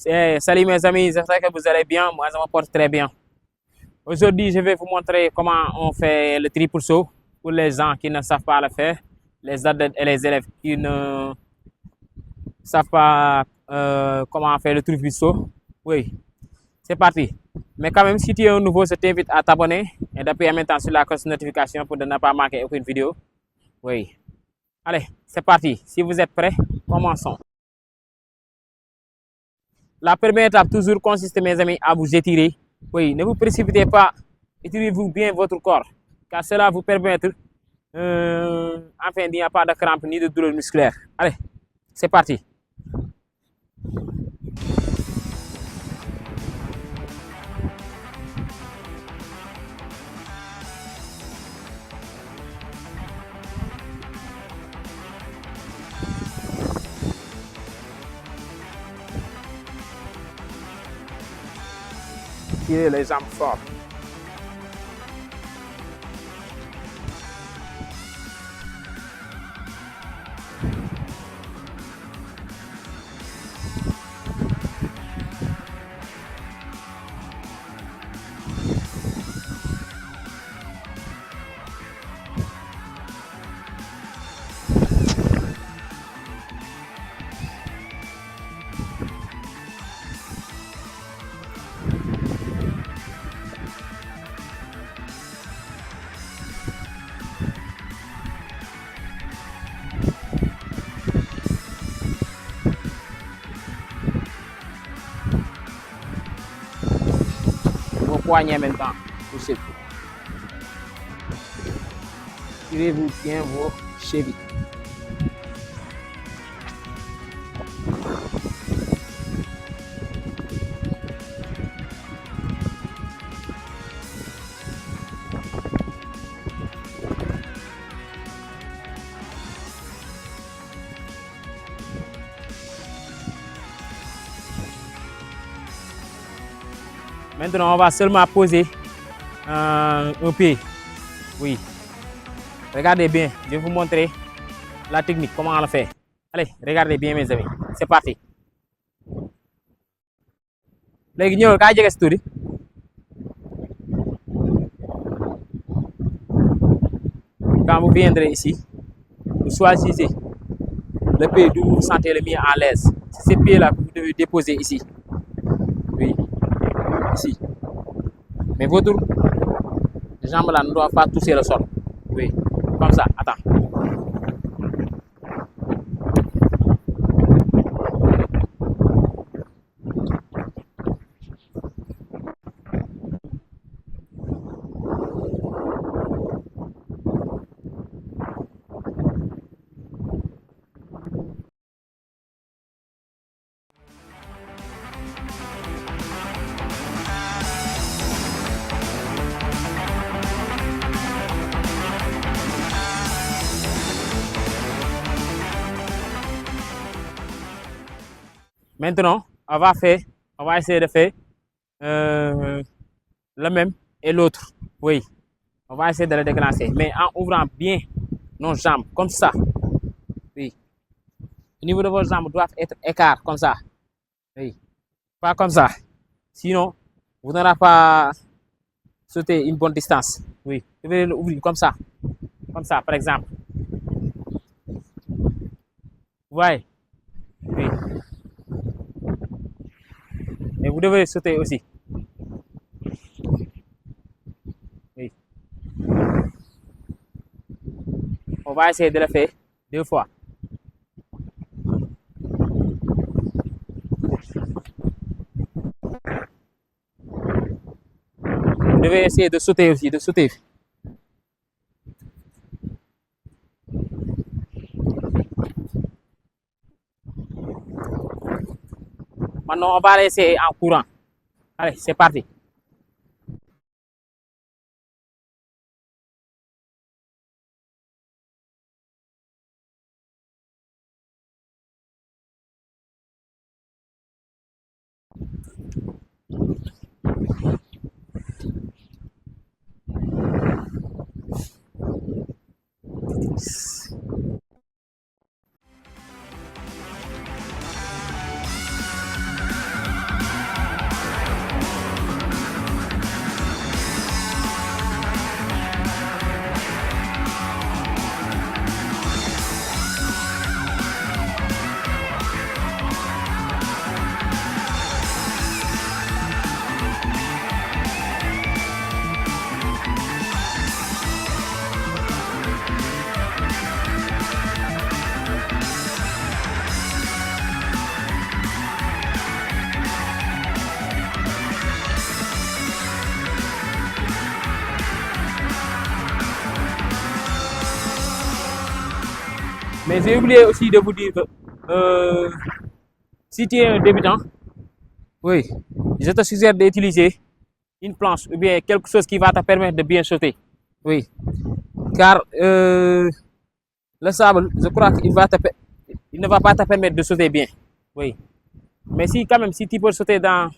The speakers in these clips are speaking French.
Salut mes amis, j'espère que vous allez bien. Moi, je me porte très bien. Aujourd'hui, je vais vous montrer comment on fait le triple saut pour les gens qui ne savent pas le faire, les adultes et les élèves qui ne savent pas comment faire le triple saut. Oui, c'est parti. Mais quand même, si tu es un nouveau, je t'invite à t'abonner et d'appuyer en même temps sur la cloche de notification pour ne pas manquer aucune vidéo. Oui. Allez, c'est parti. Si vous êtes prêts, commençons. La première étape toujours consiste, mes amis, à vous étirer. Oui, ne vous précipitez pas. Étirez-vous bien votre corps, car cela vous permettre, enfin, il n'y a pas de crampes ni de douleur musculaire. Allez, c'est parti. Tirez les jambes fort. Vos poignets maintenant, poussez. Tirez-vous bien vos chevilles. Maintenant, on va seulement poser un pied. Oui. Regardez bien, je vais vous montrer la technique, comment on le fait. Allez, regardez bien, mes amis. C'est parti. Léegi ñëwal kaa jege si tuuti. Quand vous viendrez ici, vous choisissez le pied d'où vous vous sentez le mieux à l'aise. C'est ces pieds-là que vous devez déposer ici. Oui, ici. Mais votre jambe là ne doit pas toucher le sol. Oui, comme ça. Attends. Maintenant, on va essayer de faire le même et l'autre. Oui, on va essayer de le déclencher, mais en ouvrant bien nos jambes, comme ça. Oui. Au niveau de vos jambes doivent être écarts, comme ça. Oui, pas comme ça. Sinon, vous n'aurez pas sauté une bonne distance. Oui, vous devez l'ouvrir comme ça. Comme ça, par exemple. Vous voyez? Oui. Et vous devez sauter aussi. Oui. On va essayer de le faire 2 fois. Vous devez essayer de sauter aussi, de sauter. Maintenant, on va laisser en courant. Allez, c'est parti. Mais j'ai oublié aussi de vous dire que si tu es un débutant, oui, je te suggère d'utiliser une planche ou bien quelque chose qui va te permettre de bien sauter. Oui, car le sable, je crois qu'il il ne va pas te permettre de sauter bien. Oui, mais si quand même, si tu peux sauter dans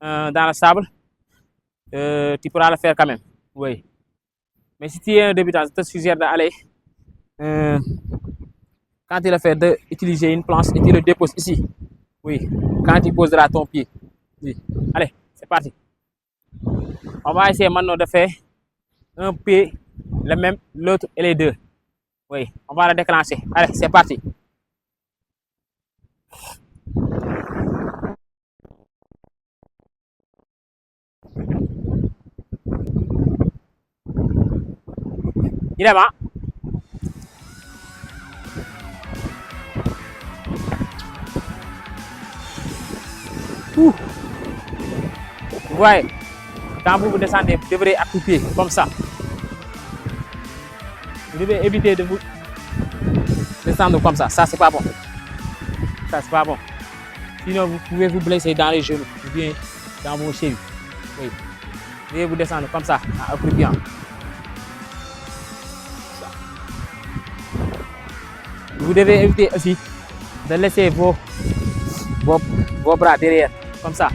le sable, tu pourras le faire quand même. Oui, mais si tu es un débutant, je te suggère d'aller, quand tu le fais, d'utiliser une planche et tu le déposes ici. Oui, quand tu poseras ton pied. Oui, allez, c'est parti. On va essayer maintenant de faire un pied, le même, l'autre et les deux. Oui, on va le déclencher. Allez, c'est parti. Il est là. Vous voyez, quand vous descendez, vous devrez accroupir comme ça. Vous devez éviter de vous descendre comme ça. Ça, c'est pas bon. Ça, c'est pas bon. Sinon, vous pouvez vous blesser dans les genoux ou bien dans vos chevilles. Oui. Vous devez vous descendre comme ça, en accroupiant. Vous devez éviter aussi de laisser vos bras derrière, comme ça.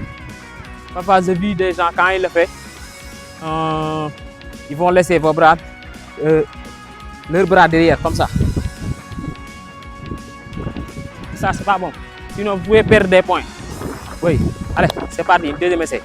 Parfois, je vis des gens, quand ils le font, ils vont laisser leurs bras derrière, comme ça. Ça, c'est pas bon. Sinon, vous pouvez perdre des points. Oui, allez, c'est parti, deuxième essai.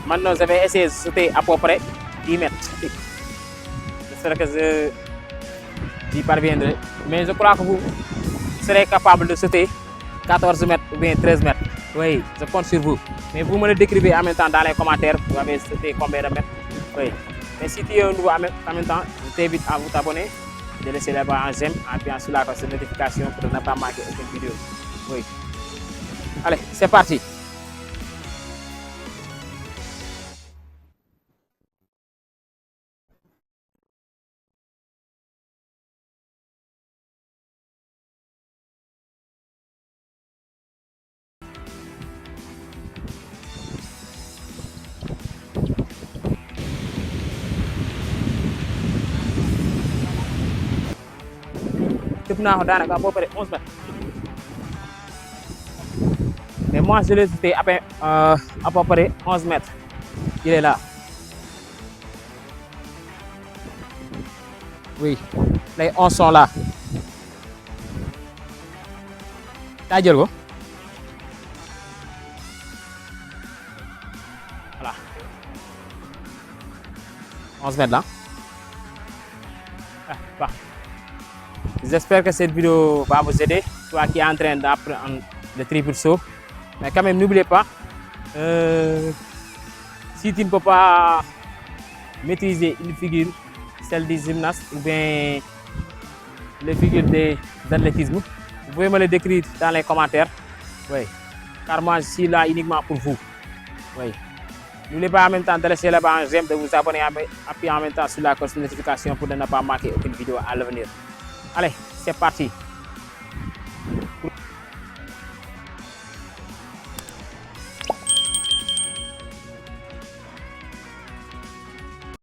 Maintenant, je vais essayer de sauter à peu près 10 mètres. J'espère que j'y parviendrai. Mais je crois que vous serez capable de sauter 14 mètres ou bien 13 mètres. Oui, je compte sur vous. Mais vous me le décrivez en même temps dans les commentaires. Vous avez sauté combien de mètres? Oui. Mais si tu es un nouveau en même temps, je t'invite à vous abonner, de laisser là-bas un j'aime, en appuyant sur la cloche de notification pour ne pas manquer aucune vidéo. Oui. Allez, c'est parti. Tëb naa ko daanaka à peu près 11 mètres. Mais moi, je l'ai sauté à peu près 11 mètres. Il est là. Oui, les 11 sont là. T'as jël ko. Voilà. 11 mètres là. Ah, bah. J'espère que cette vidéo va vous aider, toi qui es en train d'apprendre le triple saut. Mais quand même, n'oubliez pas, si tu ne peux pas maîtriser une figure, celle des gymnastes ou bien les figures d'athlétisme, vous pouvez me le décrire dans les commentaires. Oui. Car moi, je suis là uniquement pour vous. Oui. N'oubliez pas en même temps de laisser là-bas un j'aime, de vous abonner, appuyer en même temps sur la cloche de notification pour ne pas manquer aucune vidéo à l'avenir. Allez, c'est parti.